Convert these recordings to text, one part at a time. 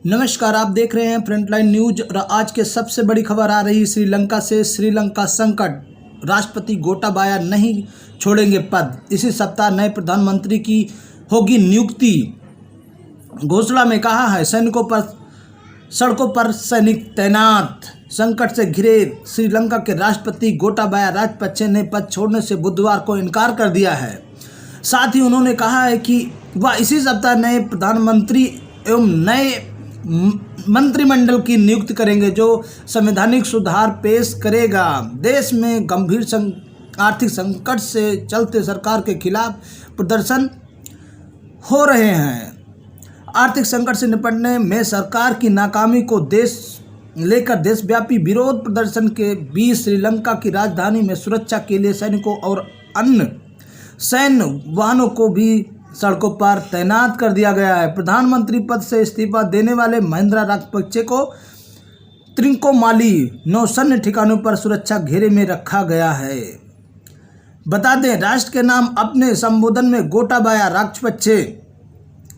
नमस्कार, आप देख रहे हैं फ्रंटलाइन न्यूज और आज के सबसे बड़ी खबर आ रही श्रीलंका से। श्रीलंका संकट, राष्ट्रपति गोटाबाया नहीं छोड़ेंगे पद। इसी सप्ताह नए प्रधानमंत्री की होगी नियुक्ति। घोषणा में कहा है सड़कों पर सैनिक तैनात। संकट से घिरे श्रीलंका के राष्ट्रपति गोटाबाया राजपक्षे ने पद छोड़ने से बुधवार को इनकार कर दिया है। साथ ही उन्होंने कहा है कि वह इसी सप्ताह नए प्रधानमंत्री एवं नए मंत्रिमंडल की नियुक्ति करेंगे जो संवैधानिक सुधार पेश करेगा। देश में गंभीर आर्थिक संकट से चलते सरकार के खिलाफ प्रदर्शन हो रहे हैं। आर्थिक संकट से निपटने में सरकार की नाकामी को लेकर देशव्यापी विरोध प्रदर्शन के बीच श्रीलंका की राजधानी में सुरक्षा के लिए सैनिकों और अन्य सैन्य वाहनों को भी सड़कों पर तैनात कर दिया गया है। प्रधानमंत्री पद से इस्तीफा देने वाले महिंद्रा राजपक्षे को त्रिंकोमाली नौसैन्य ठिकानों पर सुरक्षा घेरे में रखा गया है। बता दें, राष्ट्र के नाम अपने संबोधन में गोटाबाया राजपक्षे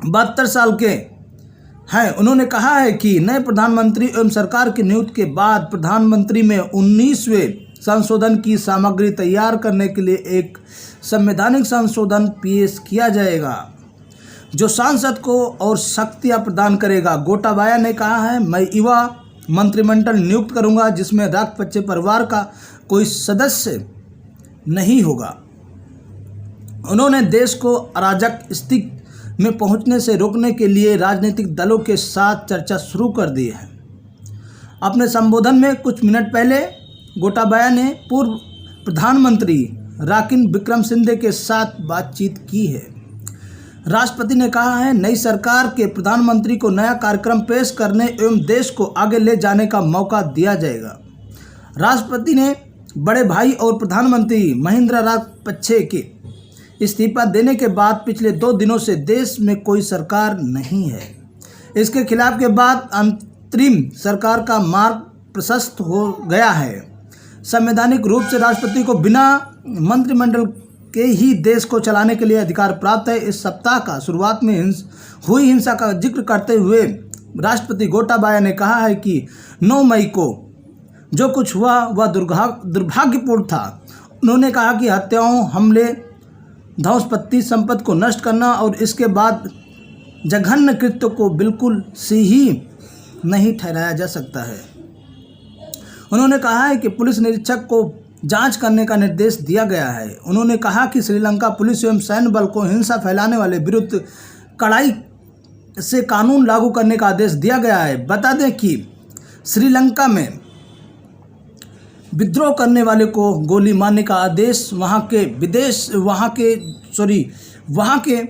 72 साल के हैं। उन्होंने कहा है कि नए प्रधानमंत्री एवं सरकार की नियुक्ति के बाद प्रधानमंत्री में 19वें संशोधन की सामग्री तैयार करने के लिए एक संवैधानिक संशोधन पेश किया जाएगा जो सांसद को और शक्तियां प्रदान करेगा। गोटाबाया ने कहा है, मैं युवा मंत्रिमंडल नियुक्त करूंगा जिसमें राजपक्षे परिवार का कोई सदस्य नहीं होगा। उन्होंने देश को अराजक स्थिति में पहुंचने से रोकने के लिए राजनीतिक दलों के साथ चर्चा शुरू कर दी है। अपने संबोधन में कुछ मिनट पहले गोटाबाया ने पूर्व प्रधानमंत्री रानिल विक्रमसिंघे के साथ बातचीत की है। राष्ट्रपति ने कहा है, नई सरकार के प्रधानमंत्री को नया कार्यक्रम पेश करने एवं देश को आगे ले जाने का मौका दिया जाएगा। राष्ट्रपति ने बड़े भाई और प्रधानमंत्री महिंद्रा राजपक्षे के इस्तीफा देने के बाद पिछले 2 दिनों से देश में कोई सरकार नहीं है। इसके खिलाफ के बाद अंतरिम सरकार का मार्ग प्रशस्त हो गया है। संवैधानिक रूप से राष्ट्रपति को बिना मंत्रिमंडल के ही देश को चलाने के लिए अधिकार प्राप्त है। इस सप्ताह का शुरुआत में हुई हिंसा का जिक्र करते हुए राष्ट्रपति गोटाबाया ने कहा है कि 9 मई को जो कुछ हुआ वह दुर्भाग्यपूर्ण था। उन्होंने कहा कि हत्याओं, हमले, ध्वंसपत्ति, संपत्ति को नष्ट करना और इसके बाद जघन्य कृत्य को बिल्कुल सही नहीं ठहराया जा सकता है। उन्होंने कहा है कि पुलिस निरीक्षक को जांच करने का निर्देश दिया गया है। उन्होंने कहा कि श्रीलंका पुलिस एवं सैन्य बल को हिंसा फैलाने वाले विरुद्ध कड़ाई से कानून लागू करने का आदेश दिया गया है। बता दें कि श्रीलंका में विद्रोह करने वाले को गोली मारने का आदेश वहां के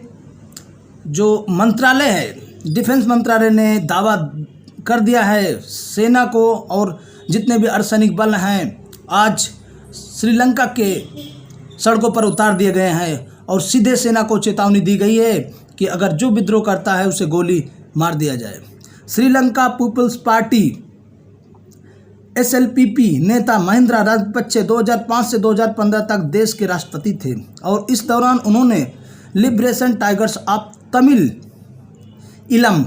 जो मंत्रालय है, डिफेंस मंत्रालय ने दावा कर दिया है। सेना को और जितने भी अर्धसैनिक बल हैं आज श्रीलंका के सड़कों पर उतार दिए गए हैं और सीधे सेना को चेतावनी दी गई है कि अगर जो विद्रोह करता है उसे गोली मार दिया जाए। श्रीलंका पीपल्स पार्टी SLPP नेता महिंद्रा राजपक्षे 2005 से 2015 तक देश के राष्ट्रपति थे और इस दौरान उन्होंने लिबरेशन टाइगर्स ऑफ तमिल इलम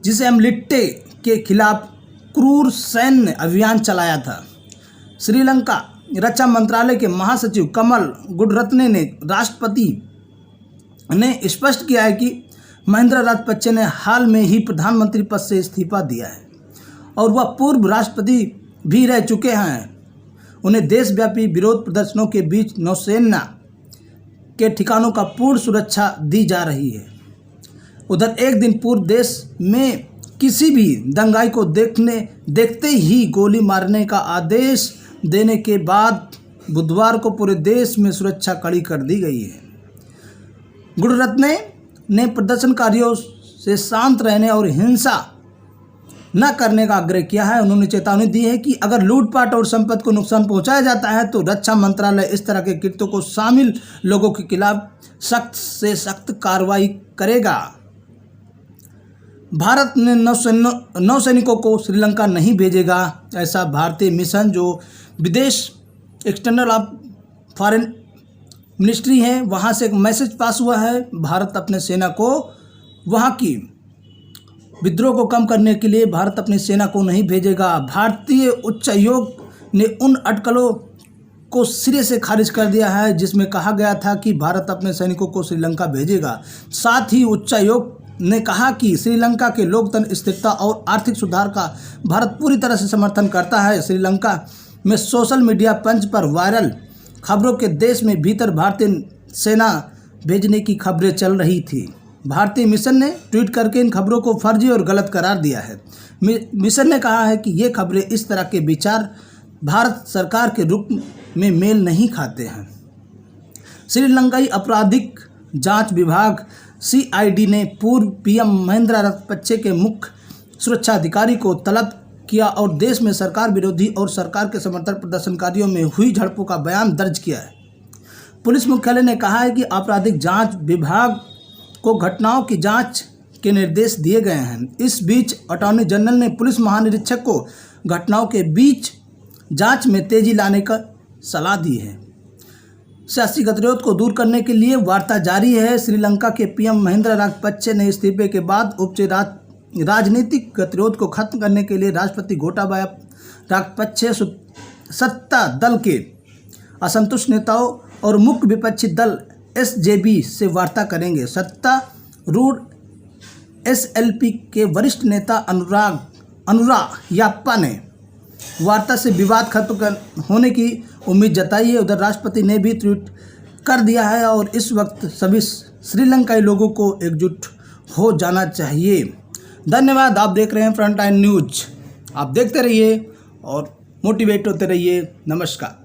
जिसे अमलिट्टे के खिलाफ क्रूर सैन्य अभियान चलाया था। श्रीलंका रक्षा मंत्रालय के महासचिव कमल गुणरत्ने ने राष्ट्रपति ने स्पष्ट किया है कि महिंद्रा राजपक्षे ने हाल में ही प्रधानमंत्री पद से इस्तीफा दिया है और वह पूर्व राष्ट्रपति भी रह चुके हैं। उन्हें देशव्यापी विरोध प्रदर्शनों के बीच नौसेना के ठिकानों का पूर्ण सुरक्षा दी जा रही है। उधर एक दिन पूर्व देश में किसी भी दंगाई को देखते ही गोली मारने का आदेश देने के बाद बुधवार को पूरे देश में सुरक्षा कड़ी कर दी गई है। गुणरत्ने ने प्रदर्शनकारियों से शांत रहने और हिंसा न करने का आग्रह किया है। उन्होंने चेतावनी दी है कि अगर लूटपाट और संपत्ति को नुकसान पहुंचाया जाता है तो रक्षा मंत्रालय इस तरह के कृत्यों को शामिल लोगों के खिलाफ सख्त से सख्त कार्रवाई करेगा। भारत ने नौसैनिकों को श्रीलंका नहीं भेजेगा, ऐसा भारतीय मिशन जो विदेश एक्सटर्नल फॉरेन मिनिस्ट्री है वहाँ से एक मैसेज पास हुआ है। भारत अपने सेना को वहाँ की विद्रोह को कम करने के लिए भारत अपनी सेना को नहीं भेजेगा। भारतीय उच्चायोग ने उन अटकलों को सिरे से खारिज कर दिया है जिसमें कहा गया था कि भारत अपने सैनिकों को श्रीलंका भेजेगा। साथ ही उच्चायोग ने कहा कि श्रीलंका के लोकतंत्र, स्थिरता और आर्थिक सुधार का भारत पूरी तरह से समर्थन करता है। श्रीलंका में सोशल मीडिया पंच पर वायरल खबरों के देश में भीतर भारतीय सेना भेजने की खबरें चल रही थी। भारतीय मिशन ने ट्वीट करके इन खबरों को फर्जी और गलत करार दिया है। मिशन ने कहा है कि ये खबरें इस तरह के विचार भारत सरकार के रुख में मेल नहीं खाते हैं। श्रीलंकाई आपराधिक जांच विभाग CID ने पूर्व PM महिंद्रा राजपक्षे के मुख्य सुरक्षा अधिकारी को तलब किया और देश में सरकार विरोधी और सरकार के समर्थक प्रदर्शनकारियों में हुई झड़पों का बयान दर्ज किया है। पुलिस मुख्यालय ने कहा है कि आपराधिक जांच विभाग को घटनाओं की जांच के निर्देश दिए गए हैं। इस बीच अटॉर्नी जनरल ने पुलिस महानिरीक्षक को घटनाओं के बीच जांच में तेजी लाने का सलाह दी है। सियासी गतिरोध को दूर करने के लिए वार्ता जारी है। श्रीलंका के PM महिंद्रा राजपक्षे ने इस्तीफे के बाद राजनीतिक गतिरोध को खत्म करने के लिए राष्ट्रपति गोटाबाया राजपक्षे सत्ता दल के असंतुष्ट नेताओं और मुख्य विपक्षी दल SJB से वार्ता करेंगे। सत्तारूढ़ SLP के वरिष्ठ नेता अनुरा याप्पा ने वार्ता से विवाद खत्म होने की उम्मीद जताई है। उधर राष्ट्रपति ने भी ट्वीट कर दिया है और इस वक्त सभी श्रीलंकाई लोगों को एकजुट हो जाना चाहिए। धन्यवाद। आप देख रहे हैं फ्रंटलाइन न्यूज। आप देखते रहिए और मोटिवेट होते रहिए। नमस्कार।